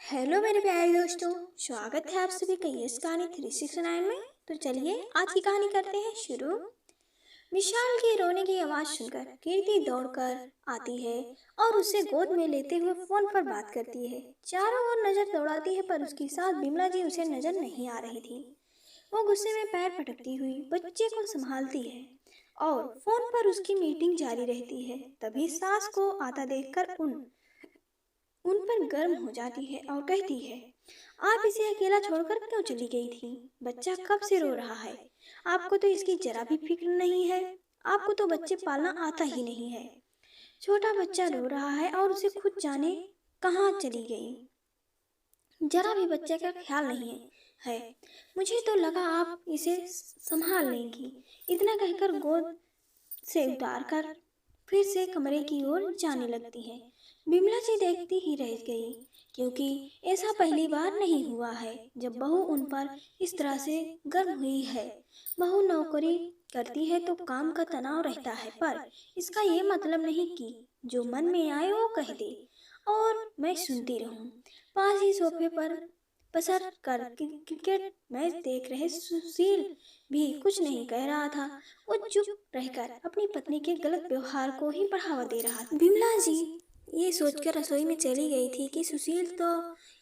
Hello मेरे प्यारे दोस्तों, स्वागत है आप सभी का यस कहानी 369 में। तो चलिए आज की कहानी करते हैं शुरू। विशाल के रोने की आवाज़ सुनकर कीर्ति दौड़कर आती है और उसे गोद में लेते हुए फोन पर बात करती है। चारों ओर नजर दौड़ाती है पर उसकी सास बिमला जी उसे नजर नहीं आ रही थी। वो गुस्से में पैर पटकती हुई बच्चे को संभालती है और फोन पर उसकी मीटिंग जारी रहती है। तभी सास को आता देखकर उन पर गर्म हो जाती है और कहती है, आप इसे अकेला छोड़कर क्यों चली गई थी? बच्चा कब से रो रहा है, आपको तो इसकी जरा भी फिक्र नहीं है। आपको तो बच्चे पालना आता ही नहीं है। छोटा बच्चा रो रहा है और उसे खुद जाने कहाँ चली गई, जरा भी बच्चे का ख्याल नहीं है। मुझे तो लगा आप इसे संभाल लेंगी। इतना कहकर गोद से उतारकर फिर से कमरे की ओर जाने लगती है। बिमला जी देखती ही रह गई, क्योंकि ऐसा पहली बार नहीं हुआ है जब बहू उन पर इस तरह से गर्म हुई है। बहू नौकरी करती है तो काम का तनाव रहता है, पर इसका ये मतलब नहीं कि जो मन में आए वो कह दे और मैं सुनती रहूं। पास ही सोफे पर पसर कर क्रिकेट मैच देख रहे सुशील भी कुछ नहीं कह रहा था। वो चुप रहकर अपनी पत्नी के गलत व्यवहार को ही बढ़ावा दे रहा था। बिमला जी ये सोचकर रसोई में चली गई थी कि सुशील तो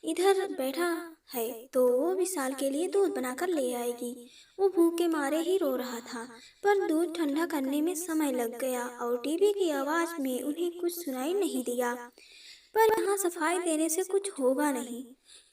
इधर बैठा है तो वो विशाल के लिए दूध बनाकर ले आएगी। वो भूख के मारे ही रो रहा था, पर दूध ठंडा करने में समय लग गया और टीवी की आवाज में उन्हें कुछ सुनाई नहीं दिया। पर यहाँ सफाई देने से कुछ होगा नहीं।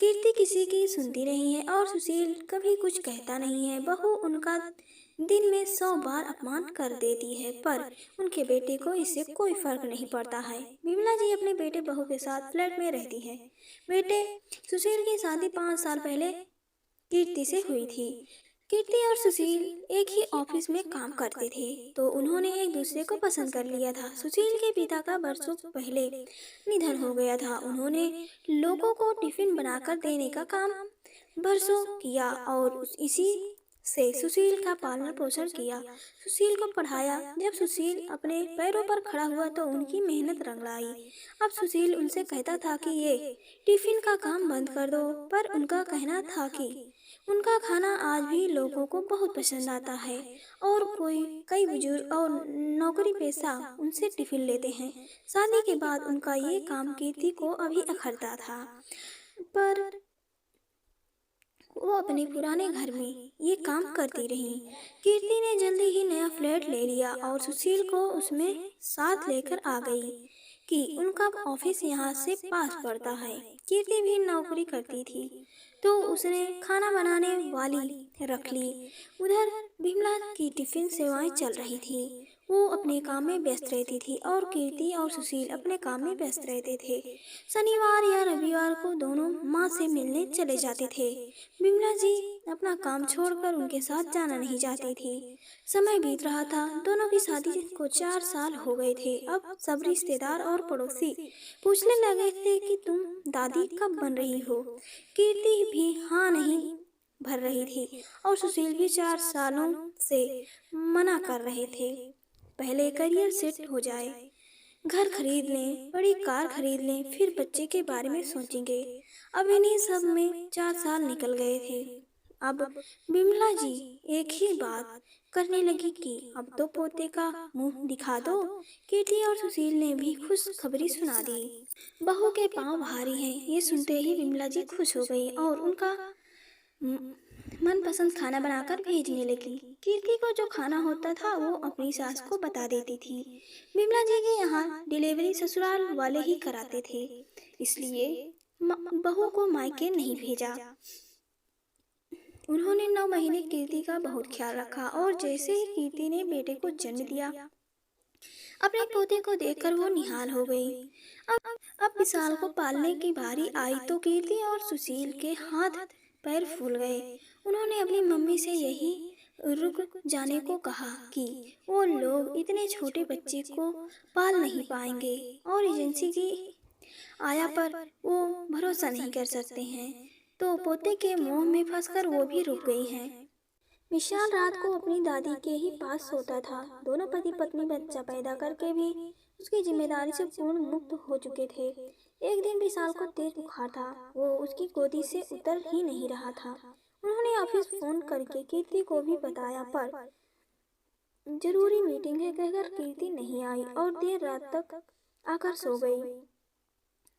कीर्ति किसी की सुनती नहीं है और सुशील कभी कुछ कहता नहीं है। बहू उनका दिन में 100 बार अपमान कर देती है, पर उनके बेटे को इससे कोई फर्क नहीं पड़ता है। बिमला जी अपने बेटे बहू के साथ फ्लैट में रहती है। बेटे सुशील की शादी 5 साल पहले कीर्ति से हुई थी। कीर्ति और सुशील एक ही ऑफिस में काम करते थे, तो उन्होंने एक दूसरे को पसंद कर लिया था। सुशील के पिता का बरसों पहले निधन हो गया था। उन्होंने लोगों को टिफिन बनाकर देने का काम बरसों किया और इसी से सुशील का पालन पोषण किया, सुशील को पढ़ाया। जब सुशील अपने पैरों पर खड़ा हुआ तो उनकी मेहनत रंग लाई। अब सुशील उनसे कहता था कि ये टिफिन का काम बंद कर दो, पर उनका कहना था कि उनका खाना आज भी लोगों को बहुत पसंद आता है और कई बुजुर्ग और नौकरी पेशा उनसे टिफिन लेते हैं। शादी के बाद उनका ये काम कीर्ति को अभी अखरता था, पर वो अपने पुराने घर में ये काम करती रही। कीर्ति ने जल्दी ही नया फ्लैट ले लिया और सुशील को उसमें साथ लेकर आ गई कि उनका ऑफिस यहाँ से पास पड़ता है। कीर्ति भी नौकरी करती थी तो उसने खाना बनाने वाली रख ली। उधर बिमला की टिफिन सेवाएं चल रही थी। वो अपने काम में व्यस्त रहती थी और कीर्ति और सुशील अपने काम में व्यस्त रहते थे। शनिवार या रविवार को दोनों माँ से मिलने चले जाते थे। बिमला जी अपना काम छोड़कर उनके साथ जाना नहीं चाहती थी। समय बीत रहा था। दोनों की शादी को 4 साल हो गए थे। अब सब रिश्तेदार और पड़ोसी पूछने लगे थे कि तुम दादी कब बन रही हो। कीर्ति भी हाँ नहीं भर रही थी और सुशील भी 4 सालों से मना कर रहे थे। पहले करियर सेट हो जाए, घर खरीद लें, बड़ी कार खरीद लें, फिर बच्चे के बारे में सोचेंगे। अब इन्हीं सब में 4 साल निकल गए थे। अब बिमला जी एक ही बात करने लगी कि अब तो पोते का मुंह दिखा दो। कीर्ति और सुशील ने भी खुश खबरी सुना दी। बहू के पांव भारी हैं। ये सुनते ही बिमला जी खुश हो गई और उनका मनपसंद खाना बनाकर भेजने लगी। कीर्ति को जो खाना होता था वो अपनी सास को बता देती थी। बिमला जी के यहाँ डिलीवरी ससुराल वाले ही कराते थे, इसलिए बहू को मायके नहीं भेजा। उन्होंने 9 महीने कीर्ति का बहुत ख्याल रखा और जैसे ही कीर्ति ने बेटे को जन्म दिया, अपने पोते को देखकर वो निहाल हो गई। अब विशाल को पालने की बारी आई तो कीर्ति और सुशील के हाथ पैर फूल गए। उन्होंने अपनी मम्मी से यही रुक जाने को कहा कि वो लोग इतने छोटे बच्चे को पाल नहीं पाएंगे और एजेंसी की आया पर वो भरोसा नहीं कर सकते हैं। तो पोते के मोह में फंसकर वो भी रुक गई हैं। विशाल रात को अपनी दादी के ही पास सोता था। दोनों पति पत्नी बच्चा पैदा करके भी उसकी जिम्मेदारी से पूर्ण मुक्त हो चुके थे। एक दिन विशाल को तेज बुखार था। वो उसकी गोदी से उतर ही नहीं रहा था। उन्होंने ऑफिस फोन करके कीर्ति को भी बताया, पर जरूरी मीटिंग है कहकर कीर्ति नहीं आई और देर रात तक आकर सो गई।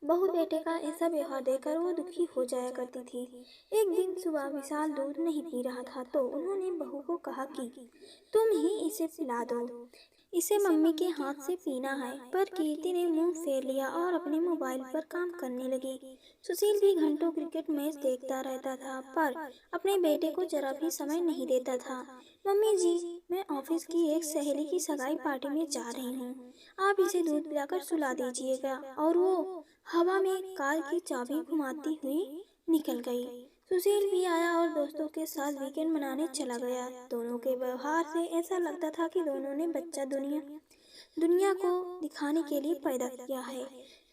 बहू बेटे का ऐसा व्यवहार देखकर वो दुखी हो जाया करती थी। एक दिन सुबह विशाल दूध नहीं पी रहा था तो उन्होंने बहू को कहा कि तुम ही इसे पिला दो, इसे मम्मी के हाथ से पीना है। पर कीर्ति ने मुंह फेर लिया और अपने मोबाइल पर काम करने लगी। सुशील भी घंटों क्रिकेट मैच देखता रहता था, पर अपने बेटे को जरा भी समय नहीं देता था। मम्मी जी, मैं ऑफिस की एक सहेली की सगाई पार्टी में जा रही हूँ, आप इसे दूध पिलाकर सुला दीजिएगा। और वो हवा में कार की चाबी घुमाती हुई निकल गई। सुशील भी आया और दोस्तों के साथ वीकेंड मनाने चला गया। दोनों के व्यवहार से ऐसा लगता था कि दोनों ने बच्चा दुनिया को दिखाने के लिए पैदा किया है।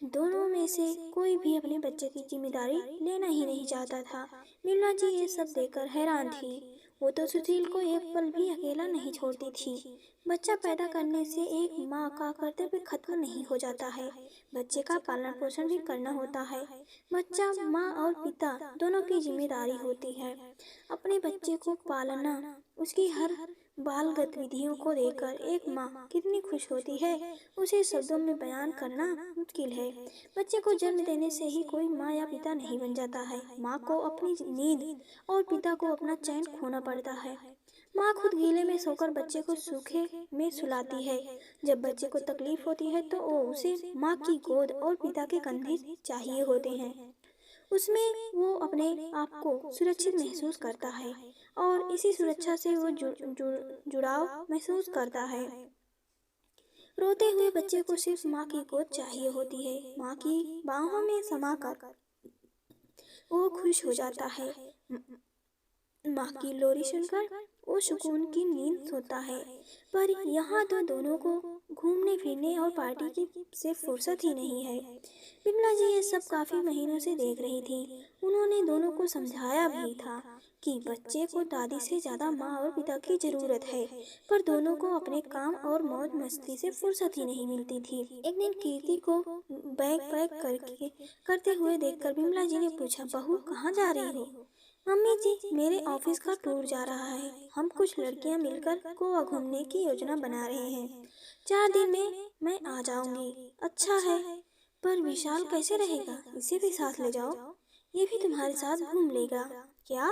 दोनों में से कोई भी अपने बच्चे की जिम्मेदारी लेना ही नहीं चाहता था। बिमला जी ये सब देखकर हैरान थी। वो तो सुशील को एक पल भी अकेला नहीं छोड़ती थी। बच्चा पैदा करने से एक माँ का कर्तव्य खत्म नहीं हो जाता है, बच्चे का पालन पोषण भी करना होता है। बच्चा माँ और पिता दोनों की जिम्मेदारी होती है। अपने बच्चे को पालना, उसकी हर बाल गतिविधियों को देखकर एक माँ कितनी खुश होती है, उसे शब्दों में बयान करना मुश्किल है। बच्चे को जन्म देने से ही कोई माँ या पिता नहीं बन जाता है। माँ को अपनी नींद और पिता को अपना चैन खोना पड़ता है। माँ खुद गीले में सोकर बच्चे को सूखे में सुलाती है। जब बच्चे को तकलीफ होती है तो वो उसे माँ की गोद और पिता के कंधे चाहिए होते हैं। उसमें वो अपने आप को सुरक्षित महसूस करता है और इसी सुरक्षा से वो जुड़ाव महसूस करता है। रोते हुए बच्चे को सिर्फ माँ की गोद चाहिए होती है। माँ की बाहों में समाकर वो खुश हो जाता है। माँ की लोरी सुनकर वो सुकून की नींद सोता है। पर यहाँ तो दोनों को घूमने फिरने और पार्टी की से फुर्सत ही नहीं है। बिमला जी ये सब काफी महीनों से देख रही थी। उन्होंने दोनों को समझाया भी था कि बच्चे को दादी से ज्यादा माँ और पिता की जरूरत है, पर दोनों को अपने काम और मौज मस्ती से फुर्सत ही नहीं मिलती थी। एक दिन कीर्ति को बैग पैक करते हुए देखकर बिमला जी ने पूछा, बहू कहाँ जा रही हो? मम्मी जी, मेरे ऑफिस का टूर जा रहा है। हम कुछ लड़कियां मिलकर गोवा घूमने की योजना बना रहे हैं। 4 दिन में मैं आ जाऊंगी। अच्छा है, पर विशाल कैसे रहेगा? इसे भी साथ ले जाओ, ये भी तुम्हारे साथ घूम लेगा। क्या?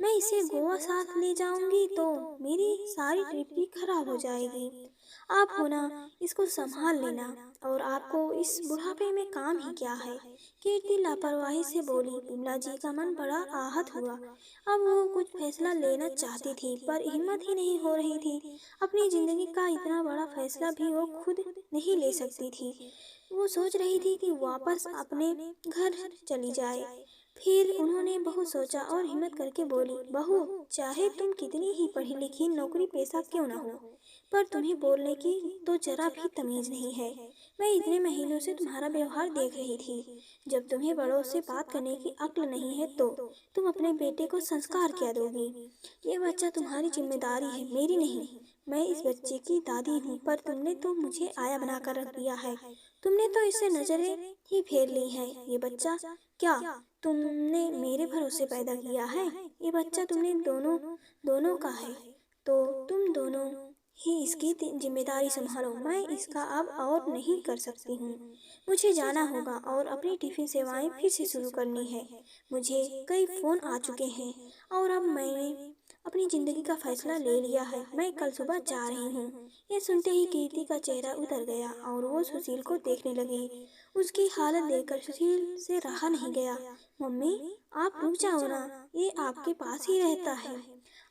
मैं इसे गोवा साथ ले जाऊंगी तो मेरी सारी ट्रिप भी खराब हो जाएगी। आप हो ना, इसको संभाल लेना। और आपको इस बुढ़ापे में काम ही क्या है? कीर्ति लापरवाही से बोली। बिमला जी का मन बड़ा आहत हुआ। अब वो कुछ फैसला लेना चाहती थी, पर हिम्मत ही नहीं हो रही थी। अपनी जिंदगी का इतना बड़ा फैसला भी वो खुद नहीं ले सकती थी। वो सोच रही थी कि वापस अपने घर चली जाए। फिर उन्होंने बहुत सोचा और हिम्मत करके बोली, बहू, चाहे तुम कितनी ही पढ़ी लिखी नौकरी पेशा क्यों न हो, पर तुम्हें बोलने की तो जरा भी तमीज नहीं है। मैं इतने महीनों से तुम्हारा व्यवहार देख रही थी। जब तुम्हें बड़ों से बात करने की अक्ल नहीं है तो तुम अपने बेटे को संस्कार क्या दोगी? ये बच्चा तुम्हारी जिम्मेदारी है, मेरी नहीं। मैं इस बच्चे की दादी हूँ, पर तुमने तो मुझे आया बनाकर रख दिया है। तुमने तो इससे नजरें ही फेर ली है। ये बच्चा क्या तुमने मेरे भरोसे पैदा किया है? ये बच्चा तुमने दोनों का है, तो तुम दोनों ही इसकी जिम्मेदारी संभालो। मैं इसका अब और नहीं कर सकती हूँ। मुझे जाना होगा और अपनी टिफिन सेवाएं फिर से शुरू करनी है। मुझे कई फोन आ चुके हैं और अब मैंने अपनी जिंदगी का फैसला ले लिया है। मैं कल सुबह जा रही हूँ। ये सुनते ही कीर्ति का चेहरा उतर गया और वो सुशील को देखने लगी। उसकी हालत देखकर सुशील से रहा नहीं गया। मम्मी, आप रुक जाओ ना, ये आपके पास ही रहता है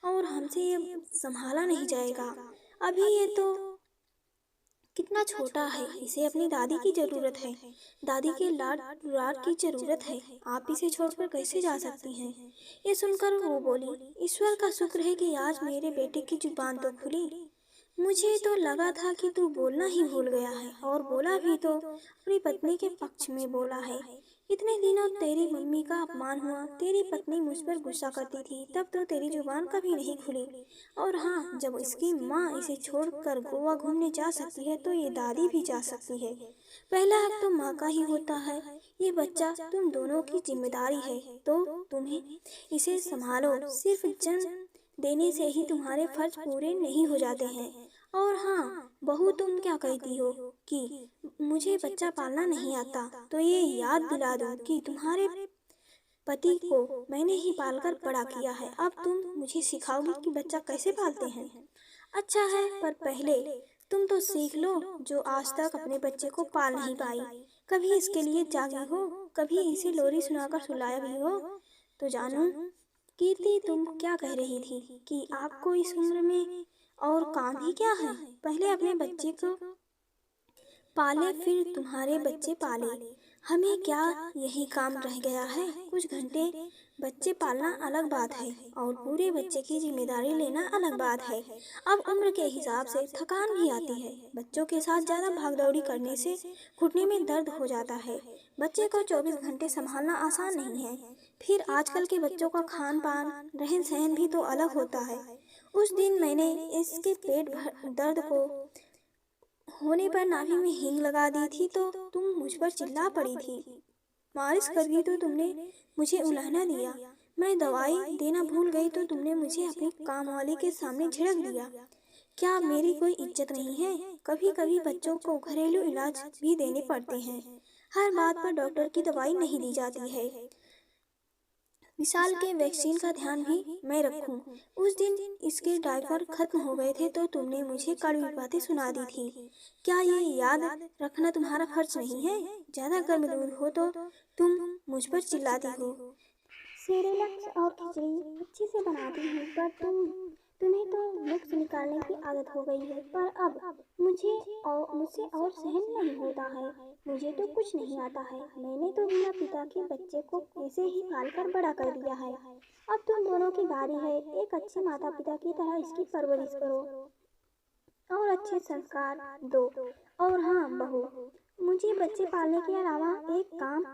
और हमसे ये संभाला नहीं जाएगा। अभी ये तो कितना छोटा है, इसे अपनी दादी की जरूरत है, दादी के लाड दुलार की जरूरत है। आप इसे छोड़कर कैसे जा सकती हैं? ये सुनकर वो बोली, ईश्वर का शुक्र है कि आज मेरे बेटे की जुबान तो खुली। मुझे तो लगा था कि तू बोलना ही भूल गया है, और बोला भी तो अपनी पत्नी के पक्ष में बोला है। इतने दिनों तेरी मम्मी का अपमान हुआ, तेरी पत्नी मुझ पर गुस्सा करती थी, तब तो तेरी जुबान कभी नहीं खुली। और हाँ, जब इसकी माँ इसे छोड़कर गोवा घूमने जा सकती है तो ये दादी भी जा सकती है। पहला हक तो माँ का ही होता है। ये बच्चा तुम दोनों की जिम्मेदारी है, तो तुम्हें इसे संभालो। सिर्फ जन्म देने से ही तुम्हारे फर्ज पूरे नहीं हो जाते हैं। और हाँ बहू, तुम क्या कहती हो कि मुझे बच्चा पालना नहीं आता, तो ये याद दिला दूं कि तुम्हारे पति को मैंने ही पालकर बड़ा किया है। अब तुम मुझे सिखाओगी कि बच्चा कैसे पालते हैं। अच्छा है, पर पहले तुम तो सीख लो जो आज तक अपने बच्चे को पाल नहीं पाई। कभी इसके लिए जागी हो, कभी इसे लोरी सुनाकर सुलाया भी हो। तो जानू कीर्ति, तुम क्या कह रही थी कि आपको इस उम्र में और काम ही क्या है? पहले अपने बच्चे को पाले, फिर तुम्हारे बच्चे पाले। हमें क्या यही काम रह गया है? कुछ घंटे बच्चे पालना अलग बात है और पूरे बच्चे की जिम्मेदारी लेना अलग बात है। अब उम्र के हिसाब से थकान भी आती है। बच्चों के साथ ज़्यादा भागदौड़ी करने से घुटने में दर्द हो जाता है। बच्चे को 24 घंटे संभालना आसान नहीं है। फिर आजकल के बच्चों का खान पान, रहन सहन भी तो अलग होता है। उस दिन मैंने इसके दर्द को होने पर नाभि में हींग लगा दी थी तो तुम मुझ पर चिल्ला पड़ी थी। मालिश कर दी तो तुमने मुझे उलाहना दिया। मैं दवाई देना भूल गई तो तुमने मुझे अपनी काम वाली के सामने झिड़क दिया। क्या मेरी कोई इज्जत नहीं है? कभी कभी बच्चों को घरेलू इलाज भी देने पड़ते हैं। हर बात पर डॉक्टर की दवाई नहीं दी जाती है। विशाल के वैक्सीन का ध्यान भी मैं रखूं। उस दिन इसके डायपर खत्म हो गए थे तो तुमने मुझे कड़वी बातें सुना दी थी। क्या ये याद रखना तुम्हारा फर्ज नहीं है? ज्यादा गर्म दूध हो तो तुम मुझ पर चिल्लाती हो। सेरेलैक्स और खिचड़ी अच्छे से बनाती हूँ, पर तुम्हें तो नुक्स निकालने की आदत हो गई है। पर अब मुझसे और सहन नहीं होता है। मुझे तो कुछ नहीं आता है। मैंने तो बिना पिता के बच्चे को ऐसे ही पालकर बड़ा कर दिया है। अब तुम दोनों की बारी है। एक अच्छे माता पिता की तरह इसकी परवरिश करो और अच्छे संस्कार दो। और हाँ बहू, मुझे बच्चे पालने के अलावा एक काम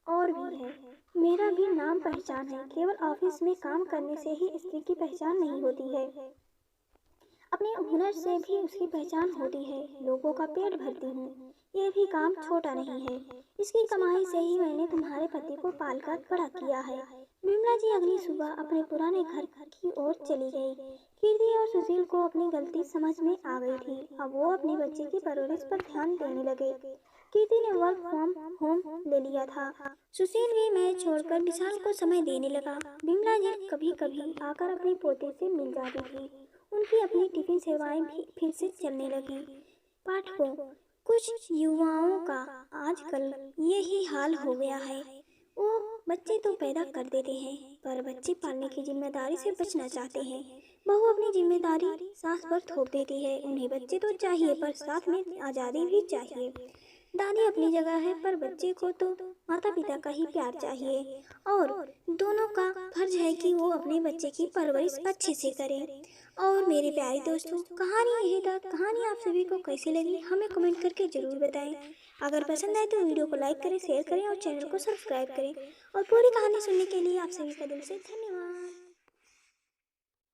और भी है। मेरा भी नाम पहचान है। केवल ऑफिस में काम करने से ही स्त्री की पहचान नहीं होती है। अपने हुनर से भी उसकी पहचान होती है। लोगों का पेट भरती हूँ। ये भी काम छोटा नहीं है। इसकी कमाई से ही मैंने तुम्हारे पति को पालकर बड़ा किया है। विमला जी अगली सुबह अपने पुराने घर की ओर चली गई। कीर्ति और सुशील को अपनी गलती समझ में आ गई थी। अब वो अपने बच्चे की परवरिश पर ध्यान देने लगे। कीर्ति ने वर्क फ्रॉम होम ले लिया था। सुशील भी मैच छोड़कर विशाल को समय देने लगा। विमला जी कभी कभी आकर अपने पोते से मिल जाती थी। उनकी अपनी टिफिन सेवाएं भी फिर से चलने लगी। पाठकों, कुछ युवाओं का आजकल यही हाल हो गया है। वो बच्चे तो पैदा कर देते हैं, पर बच्चे पालने की जिम्मेदारी से बचना चाहते हैं। बहू अपनी जिम्मेदारी सास पर थोप देती है। उन्हें बच्चे तो चाहिए, पर साथ में आज़ादी भी चाहिए। दादी अपनी जगह है, पर बच्चे को तो माता पिता का ही प्यार चाहिए। और दोनों का फर्ज है कि वो अपने बच्चे की परवरिश अच्छे से करें। और मेरे प्यारे दोस्तों, कहानी यही तक। कहानी आप सभी को कैसी लगी हमें कमेंट करके ज़रूर बताएं। अगर पसंद आए तो वीडियो को लाइक करें, शेयर करें और चैनल को सब्सक्राइब करें। और पूरी कहानी सुनने के लिए आप सभी का दिल से धन्यवाद।